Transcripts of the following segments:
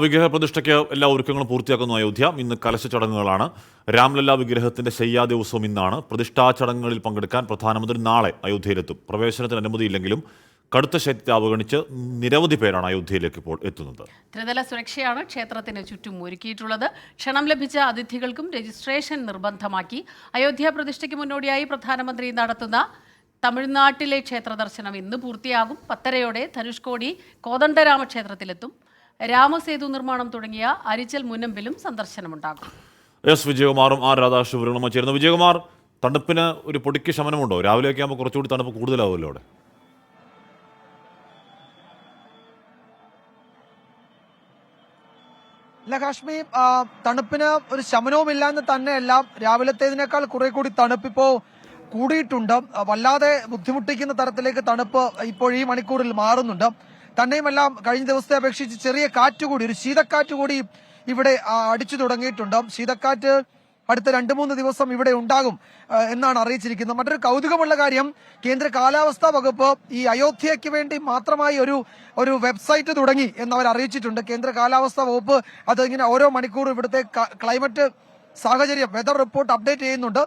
വിഗ്രഹ പ്രതിഷ്ഠയ്ക്ക് എല്ലാ ഒരുക്കങ്ങളും പൂർത്തിയാക്കുന്നു അയോധ്യ. ഇന്ന് കലശ ചടങ്ങുകളാണ്. രാംലല്ല വിഗ്രഹത്തിന്റെ ശയ്യാ ദിവസവും ഇന്നാണ്. പ്രതിഷ്ഠാ ചടങ്ങുകളിൽ പങ്കെടുക്കാൻ പ്രധാനമന്ത്രി നാളെ അയോധ്യയിലെത്തും. പ്രവേശനത്തിന് അനുമതിയില്ലെങ്കിലും കടുത്ത ശൈത്യത്തെ അവഗണിച്ച് നിരവധി പേരാണ് അയോധ്യയിലേക്ക് ഇപ്പോൾ എത്തുന്നത്. ത്രിതല സുരക്ഷയാണ് ക്ഷേത്രത്തിന് ചുറ്റും ഒരുക്കിയിട്ടുള്ളത്. ക്ഷണം ലഭിച്ച അതിഥികൾക്കും രജിസ്ട്രേഷൻ നിർബന്ധമാക്കി. അയോധ്യ പ്രതിഷ്ഠയ്ക്ക് മുന്നോടിയായി പ്രധാനമന്ത്രി നടത്തുന്ന തമിഴ്നാട്ടിലെ ക്ഷേത്ര ദർശനം ഇന്ന് പൂർത്തിയാകും. 10:30 ധനുഷ്കോടി കോദണ്ഡരാമ ക്ഷേത്രത്തിലെത്തും. രാമസേതു നിർമ്മാണം തുടങ്ങിയ അരിച്ചൽ മുനമ്പിലും സന്ദർശനമുണ്ടാകും. എസ് വിജയകുമാറും ആർ രാധാകൃഷ്ണനും ചേരുന്നു. വിജയകുമാർ, തണുപ്പിന് ഒരു പൊടിക്ക് ശമനമുണ്ടോ? രാവിലെയൊക്കെ ആകുമ്പോൾ കുറച്ചുകൂടി തണുപ്പ് കൂടുതലാവുമല്ലോ അവിടെ. അല്ല കാശ്മീർ, തണുപ്പിന് ഒരു ശമനവുമില്ല എന്ന് തന്നെയല്ല, രാവിലത്തേതിനേക്കാൾ കുറെ കൂടി തണുപ്പിപ്പോ കൂടിയിട്ടുണ്ട്. വല്ലാതെ ബുദ്ധിമുട്ടിക്കുന്ന തരത്തിലേക്ക് തണുപ്പ് ഇപ്പോൾ ഈ മണിക്കൂറിൽ മാറുന്നുണ്ട്. തന്നെയുമല്ല, കഴിഞ്ഞ ദിവസത്തെ അപേക്ഷിച്ച് ചെറിയ കാറ്റുകൂടി, ഒരു ശീതക്കാറ്റ് കൂടി ഇവിടെ അടിച്ചു തുടങ്ങിയിട്ടുണ്ട്. ശീതക്കാറ്റ് അടുത്ത 2-3 ദിവസം ഇവിടെ ഉണ്ടാകും എന്നാണ് അറിയിച്ചിരിക്കുന്നത്. മറ്റൊരു കൗതുകമുള്ള കാര്യം, കേന്ദ്ര കാലാവസ്ഥാ വകുപ്പ് ഈ അയോധ്യയ്ക്ക് വേണ്ടി മാത്രമായി ഒരു വെബ്സൈറ്റ് തുടങ്ങി എന്നവർ അറിയിച്ചിട്ടുണ്ട്. കേന്ദ്ര കാലാവസ്ഥാ വകുപ്പ് അത് ഇങ്ങനെ ഓരോ മണിക്കൂറും ഇവിടുത്തെ ക്ലൈമറ്റ് സാഹചര്യം, വെതർ റിപ്പോർട്ട് അപ്ഡേറ്റ് ചെയ്യുന്നുണ്ട്.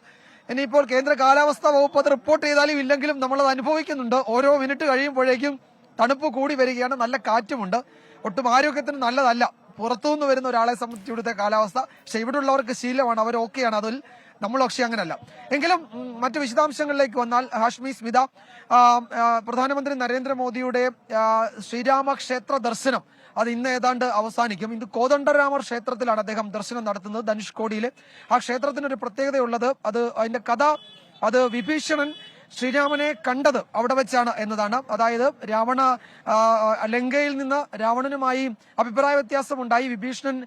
ഇനിയിപ്പോൾ കേന്ദ്ര കാലാവസ്ഥാ വകുപ്പ് അത് റിപ്പോർട്ട് ചെയ്താലും ഇല്ലെങ്കിലും നമ്മളത് അനുഭവിക്കുന്നുണ്ട്. ഓരോ മിനിറ്റ് കഴിയുമ്പോഴേക്കും തണുപ്പ് കൂടി വരികയാണ്, നല്ല കാറ്റുമുണ്ട്. ഒട്ടും ആരോഗ്യത്തിന് നല്ലതല്ല പുറത്തുനിന്ന് വരുന്ന ഒരാളെ സംബന്ധിച്ച് ഇവിടുത്തെ കാലാവസ്ഥ. പക്ഷെ ഇവിടെ ഉള്ളവർക്ക് ശീലമാണ്, അവർ ഓക്കെയാണ്. അതിൽ നമ്മൾ പക്ഷേ അങ്ങനല്ല. എങ്കിലും മറ്റു വിശദാംശങ്ങളിലേക്ക് വന്നാൽ, ഹാഷ്മി, സ്മിത, പ്രധാനമന്ത്രി നരേന്ദ്രമോദിയുടെ ശ്രീരാമ ക്ഷേത്ര ദർശനം അത് ഇന്ന് ഏതാണ്ട് അവസാനിക്കും. ഇന്ന് കോദണ്ഡരാമർ ക്ഷേത്രത്തിലാണ് അദ്ദേഹം ദർശനം നടത്തുന്നത്, ധനുഷ്കോടിയിൽ. ആ ക്ഷേത്രത്തിനൊരു പ്രത്യേകതയുള്ളത്, അതിന്റെ കഥ, അത് വിഭീഷണൻ ശ്രീരാമനെ കണ്ടത് അവിടെ വെച്ചാണ് എന്നതാണ്. അതായത് ലങ്കയിൽ നിന്ന് രാവണനുമായി അഭിപ്രായ വ്യത്യാസമുണ്ടായി. വിഭീഷണൻ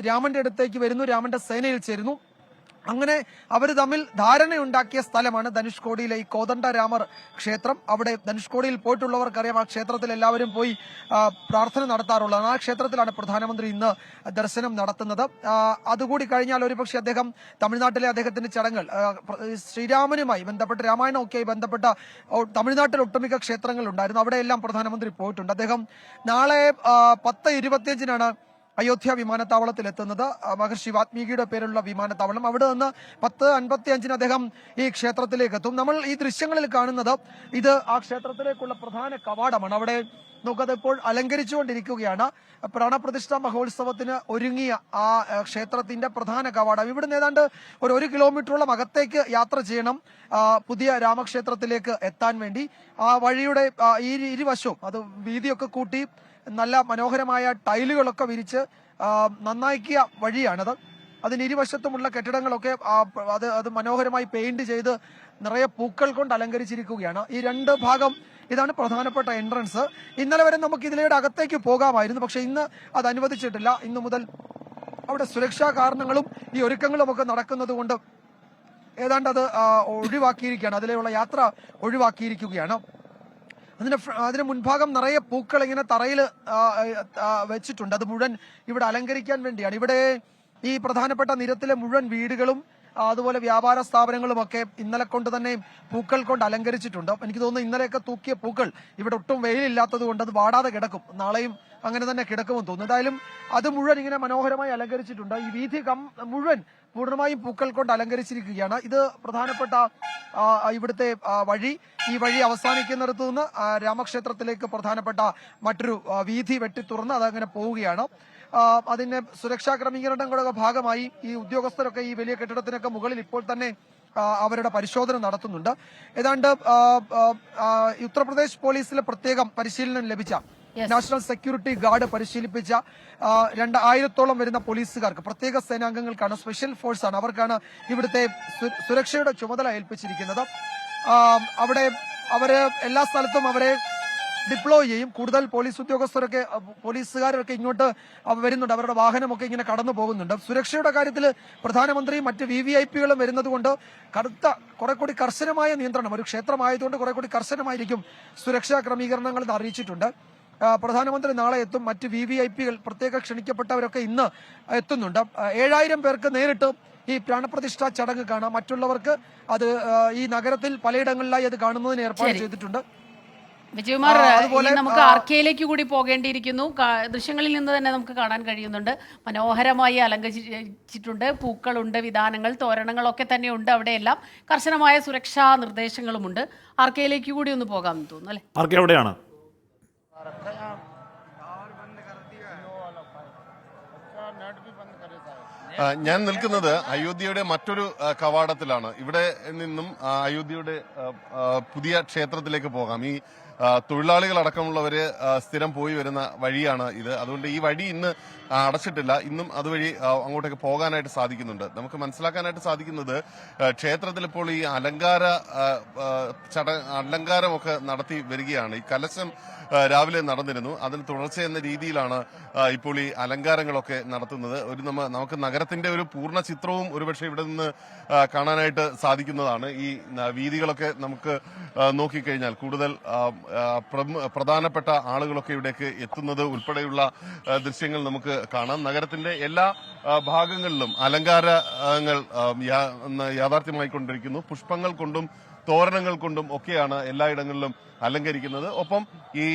രാമന്റെ അടുത്തേക്ക് വരുന്നു, രാമന്റെ സേനയിൽ ചേരുന്നു. അങ്ങനെ അവർ തമ്മിൽ ധാരണയുണ്ടാക്കിയ സ്ഥലമാണ് ധനുഷ്കോടിയിലെ ഈ കോദണ്ഡരാമർ ക്ഷേത്രം. അവിടെ ധനുഷ്കോടിയിൽ പോയിട്ടുള്ളവർക്കറിയാം, ആ ക്ഷേത്രത്തിൽ എല്ലാവരും പോയി പ്രാർത്ഥന നടത്താറുള്ളതാണ്. ആ ക്ഷേത്രത്തിലാണ് പ്രധാനമന്ത്രി ഇന്ന് ദർശനം നടത്തുന്നത്. അതുകൂടി കഴിഞ്ഞാൽ ഒരുപക്ഷെ അദ്ദേഹം തമിഴ്നാട്ടിലെ അദ്ദേഹത്തിന്റെ ചടങ്ങുകൾ, ശ്രീരാമനുമായി ബന്ധപ്പെട്ട്, രാമായണമൊക്കെയായി ബന്ധപ്പെട്ട തമിഴ്നാട്ടിൽ ഒട്ടുമിക്ക ക്ഷേത്രങ്ങൾ ഉണ്ടായിരുന്നു, അവിടെയെല്ലാം പ്രധാനമന്ത്രി പോയിട്ടുണ്ട്. അദ്ദേഹം നാളെ 10:25 അയോധ്യ വിമാനത്താവളത്തിൽ എത്തുന്നത്. മഹർഷി വാൽമീകിയുടെ പേരുള്ള വിമാനത്താവളം. അവിടെ നിന്ന് 10:55 അദ്ദേഹം ഈ ക്ഷേത്രത്തിലേക്ക് എത്തും. നമ്മൾ ഈ ദൃശ്യങ്ങളിൽ കാണുന്നത് ഇത് ആ ക്ഷേത്രത്തിലേക്കുള്ള പ്രധാന കവാടമാണ്. അവിടെ നമുക്കത് ഇപ്പോൾ അലങ്കരിച്ചുകൊണ്ടിരിക്കുകയാണ്. പ്രാണപ്രതിഷ്ഠാ മഹോത്സവത്തിന് ഒരുങ്ങിയ ആ ക്ഷേത്രത്തിന്റെ പ്രധാന കവാടം. ഇവിടുന്ന് ഏതാണ്ട് 1 കിലോമീറ്ററോളം അകത്തേക്ക് യാത്ര ചെയ്യണം പുതിയ രാമക്ഷേത്രത്തിലേക്ക് എത്താൻ വേണ്ടി. ആ വഴിയുടെ ഇരുവശവും അത് വീതിയൊക്കെ കൂട്ടി നല്ല മനോഹരമായ ടൈലുകളൊക്കെ വിരിച്ച് നന്നാക്കിയ വഴിയാണത്. അതിന് ഇരുവശത്തുമുള്ള കെട്ടിടങ്ങളൊക്കെ അത് മനോഹരമായി പെയിന്റ് ചെയ്ത് നിറയെ പൂക്കൾ കൊണ്ട് അലങ്കരിച്ചിരിക്കുകയാണ്. ഈ 2 ഭാഗം, ഇതാണ് പ്രധാനപ്പെട്ട എൻട്രൻസ്. ഇന്നലെ വരെ നമുക്ക് ഇതിലൂടെ അകത്തേക്ക് പോകാമായിരുന്നു, പക്ഷെ ഇന്ന് അത് അനുവദിച്ചിട്ടില്ല. ഇന്നു മുതൽ അവിടെ സുരക്ഷാ കാരണങ്ങളും ഈ ഒരുക്കങ്ങളും ഒക്കെ നടക്കുന്നത് കൊണ്ട് ഏതാണ്ട് അത് ഒഴിവാക്കിയിരിക്കുകയാണ്, അതിലെയുള്ള യാത്ര ഒഴിവാക്കിയിരിക്കുകയാണ്. അതിന് മുൻഭാഗം നിറയെ പൂക്കൾ ഇങ്ങനെ തറയിൽ വെച്ചിട്ടുണ്ട്. അത് മുഴുവൻ ഇവിടെ അലങ്കരിക്കാൻ വേണ്ടിയാണ്. ഇവിടെ ഈ പ്രധാനപ്പെട്ട നിരത്തിലെ മുഴുവൻ വീടുകളും അതുപോലെ വ്യാപാര സ്ഥാപനങ്ങളും ഒക്കെ ഇന്നലെ കൊണ്ട് തന്നെ പൂക്കൾ കൊണ്ട് അലങ്കരിച്ചിട്ടുണ്ട്. എനിക്ക് തോന്നുന്നു ഇന്നലെയൊക്കെ തൂക്കിയ പൂക്കൾ ഇവിടെ ഒട്ടും വെയിലില്ലാത്തത് കൊണ്ട് അത് വാടാതെ കിടക്കും, നാളെയും അങ്ങനെ തന്നെ കിടക്കുമെന്ന് തോന്നുന്നു. എന്തായാലും അത് മുഴുവൻ ഇങ്ങനെ മനോഹരമായി അലങ്കരിച്ചിട്ടുണ്ട്. ഈ വീഥി മുഴുവൻ പൂർണ്ണമായും പൂക്കൾ കൊണ്ട് അലങ്കരിച്ചിരിക്കുകയാണ്. ഇത് പ്രധാനപ്പെട്ട ഇവിടുത്തെ വഴി. ഈ വഴി അവസാനിക്കുന്നിടത്തു നിന്ന് രാമക്ഷേത്രത്തിലേക്ക് പ്രധാനപ്പെട്ട മറ്റൊരു വീഥി വെട്ടി തുറന്ന് അതങ്ങനെ പോവുകയാണ്. അതിന്റെ സുരക്ഷാ ക്രമീകരണങ്ങളുടെ ഭാഗമായി ഈ ഉദ്യോഗസ്ഥരൊക്കെ ഈ വലിയ കെട്ടിടത്തിനൊക്കെ മുകളിൽ ഇപ്പോൾ തന്നെ അവരുടെ പരിശോധന നടത്തുന്നുണ്ട്. ഏതാണ്ട് ഉത്തർപ്രദേശ് പോലീസിലെ പ്രത്യേകം പരിശീലനം ലഭിച്ച, നാഷണൽ സെക്യൂരിറ്റി ഗാർഡ് പരിശീലിപ്പിച്ച 2000-ഓളം വരുന്ന പോലീസുകാർക്ക്, പ്രത്യേക സേനാംഗങ്ങൾക്കാണ്, സ്പെഷ്യൽ ഫോഴ്സ് ആണ്, അവർക്കാണ് ഇവിടുത്തെ സുരക്ഷയുടെ ചുമതല ഏൽപ്പിച്ചിരിക്കുന്നത്. അവിടെ അവര് എല്ലാ സ്ഥലത്തും അവരെ ഡിപ്ലോയ് ചെയ്യും. കൂടുതൽ പോലീസ് ഉദ്യോഗസ്ഥരൊക്കെ, പോലീസുകാരൊക്കെ ഇങ്ങോട്ട് വരുന്നുണ്ട്, അവരുടെ വാഹനമൊക്കെ ഇങ്ങനെ കടന്നു പോകുന്നുണ്ട്. സുരക്ഷയുടെ കാര്യത്തിൽ പ്രധാനമന്ത്രിയും മറ്റ് VVIPകളും വരുന്നത് കൊണ്ട് കുറെ കൂടി കർശനമായ നിയന്ത്രണം, ഒരു ക്ഷേത്രമായതുകൊണ്ട് കുറെ കൂടി കർശനമായിരിക്കും സുരക്ഷാ ക്രമീകരണങ്ങൾ എന്ന് അറിയിച്ചിട്ടുണ്ട്. പ്രധാനമന്ത്രി നാളെ എത്തും. മറ്റ് VVIPകൾ, പ്രത്യേക ക്ഷണിക്കപ്പെട്ടവരൊക്കെ ഇന്ന് എത്തുന്നുണ്ട്. 7000 പേർക്ക് നേരിട്ട് ഈ പ്രാണപ്രതിഷ്ഠാ ചടങ്ങ് കാണാം. മറ്റുള്ളവർക്ക് അത് ഈ നഗരത്തിൽ പലയിടങ്ങളിലായി അത് കാണുന്നതിന് ഏർപ്പാട് ചെയ്തിട്ടുണ്ട്. വിജയകുമാർ, അതുപോലെ ഇനി നമുക്ക് ആർക്കയിലേക്ക് കൂടി പോകേണ്ടിയിരിക്കുന്നു. ദൃശ്യങ്ങളിൽ നിന്ന് തന്നെ നമുക്ക് കാണാൻ കഴിയുന്നുണ്ട്, മനോഹരമായി അലങ്കരിച്ചിട്ടുണ്ട്, പൂക്കളുണ്ട്, വിധാനങ്ങൾ, തോരണങ്ങളൊക്കെ തന്നെ ഉണ്ട്. അവിടെയെല്ലാം കർശനമായ സുരക്ഷാ നിർദ്ദേശങ്ങളുമുണ്ട്. ആർക്കയിലേക്ക് കൂടി ഒന്ന് പോകാമെന്ന് തോന്നുന്നു അല്ലേ? ആർക്കെ എവിടെയാണ്? ഞാൻ നിൽക്കുന്നത് അയോധ്യയുടെ മറ്റൊരു കവാടത്തിലാണ്. ഇവിടെ നിന്നും അയോധ്യയുടെ പുതിയ ക്ഷേത്രത്തിലേക്ക് പോകാം. ഈ തൊഴിലാളികളടക്കമുള്ളവര് സ്ഥിരം പോയി വരുന്ന വഴിയാണ് ഇത്. അതുകൊണ്ട് ഈ വഴി ഇന്ന് അടച്ചിട്ടില്ല. ഇന്നും അതുവഴി അങ്ങോട്ടേക്ക് പോകാനായിട്ട് സാധിക്കുന്നുണ്ട്. നമുക്ക് മനസ്സിലാക്കാനായിട്ട് സാധിക്കുന്നത് ക്ഷേത്രത്തിൽ ഇപ്പോൾ ഈ അലങ്കാരമൊക്കെ നടത്തി വരികയാണ്. ഈ കലശം രാവിലെ നടന്നിരുന്നു. അതിന് തുടർച്ച എന്ന രീതിയിലാണ് ഇപ്പോൾ ഈ അലങ്കാരങ്ങളൊക്കെ നടത്തുന്നത്. നമുക്ക് നഗരത്തിന്റെ ഒരു പൂർണ്ണ ചിത്രവും ഒരുപക്ഷെ ഇവിടെ നിന്ന് കാണാനായിട്ട് സാധിക്കുന്നതാണ്. ഈ വീതികളൊക്കെ നമുക്ക് നോക്കിക്കഴിഞ്ഞാൽ കൂടുതൽ പ്രധാനപ്പെട്ട ആളുകളൊക്കെ ഇവിടേക്ക് എത്തുന്നത് ഉൾപ്പെടെയുള്ള ദൃശ്യങ്ങൾ നമുക്ക് കാണാം. നഗരത്തിന്റെ എല്ലാ ഭാഗങ്ങളിലും അലങ്കാരങ്ങൾ യാഥാർത്ഥ്യമായിക്കൊണ്ടിരിക്കുന്നു. പുഷ്പങ്ങൾ കൊണ്ടും തോരണങ്ങൾ കൊണ്ടും ഒക്കെയാണ് എല്ലായിടങ്ങളിലും അലങ്കരിക്കുന്നത്. ഒപ്പം ഈ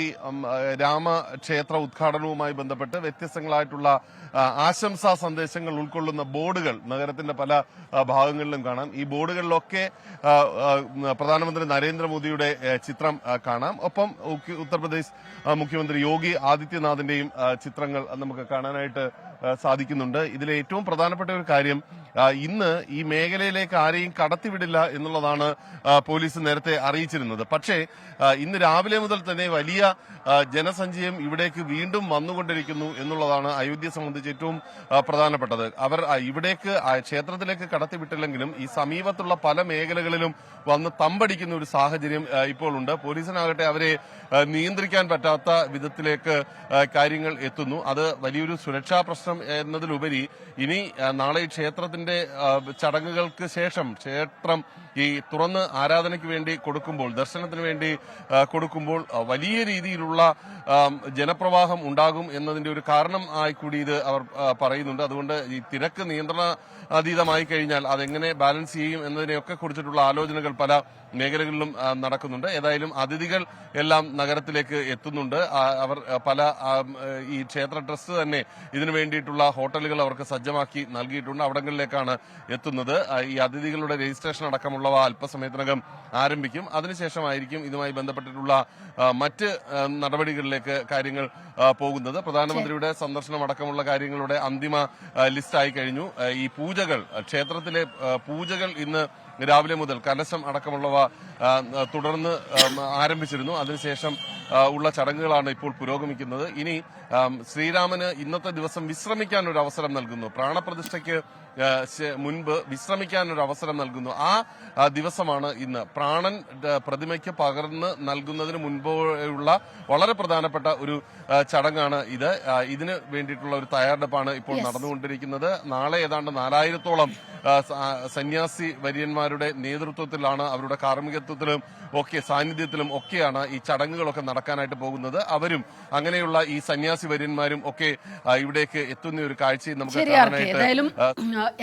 രാമക്ഷേത്ര ഉദ്ഘാടനവുമായി ബന്ധപ്പെട്ട് വ്യത്യസ്തങ്ങളായിട്ടുള്ള ആശംസാ സന്ദേശങ്ങൾ ഉൾക്കൊള്ളുന്ന ബോർഡുകൾ നഗരത്തിന്റെ പല ഭാഗങ്ങളിലും കാണാം. ഈ ബോർഡുകളിലൊക്കെ പ്രധാനമന്ത്രി നരേന്ദ്രമോദിയുടെ ചിത്രം കാണാം. ഒപ്പം ഉത്തർപ്രദേശ് മുഖ്യമന്ത്രി യോഗി ആദിത്യനാഥിന്റെയും ചിത്രങ്ങൾ നമുക്ക് കാണാനായിട്ട് സാധിക്കുന്നുണ്ട്. ഇതിലെ ഏറ്റവും പ്രധാനപ്പെട്ട ഒരു കാര്യം, ഇന്ന് ഈ മേഖലയിലേക്ക് ആരെയും കടത്തിവിടില്ല എന്നുള്ളതാണ് പോലീസ് നേരത്തെ അറിയിച്ചിരുന്നത്. പക്ഷേ ഇന്ന് രാവിലെ മുതൽ തന്നെ വലിയ ജനസഞ്ചയം ഇവിടേക്ക് വീണ്ടും വന്നുകൊണ്ടിരിക്കുന്നു എന്നുള്ളതാണ് അയോധ്യയെ സംബന്ധിച്ച് ഏറ്റവും പ്രധാനപ്പെട്ടത്. അവർ ഇവിടേക്ക് ക്ഷേത്രത്തിലേക്ക് കടത്തിവിട്ടില്ലെങ്കിലും ഈ സമീപത്തുള്ള പല മേഖലകളിലും വന്ന് തമ്പടിക്കുന്ന ഒരു സാഹചര്യം ഇപ്പോൾ ഉണ്ട്. പോലീസിനാകട്ടെ അവരെ നിയന്ത്രിക്കാൻ പറ്റാത്ത വിധത്തിലേക്ക് കാര്യങ്ങൾ എത്തുന്നു. അത് വലിയൊരു സുരക്ഷാ പ്രശ്നം എന്നതിലുപരി ഇനി നാളെ ക്ഷേത്രത്തിന്റെ ചടങ്ങുകൾക്ക് ശേഷം ക്ഷേത്രം ഈ തുറന്ന് ആരാധനയ്ക്ക് വേണ്ടി കൊടുക്കുമ്പോൾ, ദർശനത്തിന് വേണ്ടി കൊടുക്കുമ്പോൾ വലിയ രീതിയിലുള്ള ജനപ്രവാഹം ഉണ്ടാകും എന്നതിന്റെ ഒരു കാരണം ആയി കൂടി ഇത് അവർ പറയുന്നുണ്ട്. അതുകൊണ്ട് ഈ തിരക്ക് നിയന്ത്രണാതീതമായി കഴിഞ്ഞാൽ അതെങ്ങനെ ബാലൻസ് ചെയ്യും എന്നതിനെയൊക്കെ കുറിച്ചിട്ടുള്ള ആലോചനകൾ പല മേഖലകളിലും നടക്കുന്നുണ്ട്. ഏതായാലും അതിഥികൾ എല്ലാം നഗരത്തിലേക്ക് എത്തുന്നുണ്ട്. അവർ പല ഈ ക്ഷേത്ര ട്രസ്റ്റ് തന്നെ ഇതിനു വേണ്ടിയിട്ടുള്ള ഹോട്ടലുകൾ അവർക്ക് സജ്ജമാക്കി നൽകിയിട്ടുണ്ട്. അവിടങ്ങളിലേക്കാണ് എത്തുന്നത്. ഈ അതിഥികളുടെ രജിസ്ട്രേഷൻ അടക്കമുള്ളവ അല്പസമയത്തിനകം ആരംഭിക്കും. അതിനുശേഷമായിരിക്കും ഇതുമായി ബന്ധപ്പെട്ടിട്ടുള്ള മറ്റ് നടപടികളിലേക്ക് കാര്യങ്ങൾ പോകുന്നത്. പ്രധാനമന്ത്രിയുടെ സന്ദർശനം അടക്കമുള്ള കാര്യങ്ങളുടെ അന്തിമ ലിസ്റ്റായി കഴിഞ്ഞു. ഈ പൂജകൾ, ക്ഷേത്രത്തിലെ പൂജകൾ ഇന്ന് രാവിലെ മുതൽ കലശം അടക്കമുള്ളവ തുടർന്ന് ആരംഭിച്ചിരുന്നു. അതിനുശേഷം ഉള്ള ചടങ്ങുകളാണ് ഇപ്പോൾ പുരോഗമിക്കുന്നത്. ഇനി ശ്രീരാമന് ഇന്നത്തെ ദിവസം വിശ്രമിക്കാൻ ഒരു അവസരം നൽകുന്നു. പ്രാണപ്രതിഷ്ഠയ്ക്ക് മുൻപ് വിശ്രമിക്കാൻ ഒരു അവസരം നൽകുന്നു. ആ ദിവസമാണ് ഇന്ന്. പ്രാണൻ പ്രതിമയ്ക്ക് പകർന്ന് നൽകുന്നതിന് മുൻപുള്ള വളരെ പ്രധാനപ്പെട്ട ഒരു ചടങ്ങാണ് ഇത്. ഇതിന് വേണ്ടിയിട്ടുള്ള ഒരു തയ്യാറെടുപ്പാണ് ഇപ്പോൾ നടന്നുകൊണ്ടിരിക്കുന്നത്. നാളെ ഏതാണ്ട് 4000-ഓളം സന്യാസി വര്യന്മാരുടെ നേതൃത്വത്തിലാണ്, അവരുടെ കാർമ്മികത്വത്തിലും ഒക്കെ സാന്നിധ്യത്തിലും ഒക്കെയാണ് ഈ ചടങ്ങുകളൊക്കെ നടക്കാനായിട്ട് പോകുന്നത്. അവരും അങ്ങനെയുള്ള ഈ സന്യാസി വര്യന്മാരും ഒക്കെ ഇവിടേക്ക് എത്തുന്ന ഒരു കാഴ്ചയും നമുക്ക് കാണാനായിട്ട്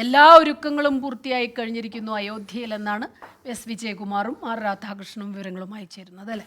എല്ലാ ഒരുക്കങ്ങളും പൂർത്തിയായി കഴിഞ്ഞിരിക്കുന്നു അയോധ്യയിൽ എന്നാണ് എസ് വിജയകുമാറും ആർ രാധാകൃഷ്ണനും വിവരങ്ങളുമായി ചേരുന്നത് അല്ലേ?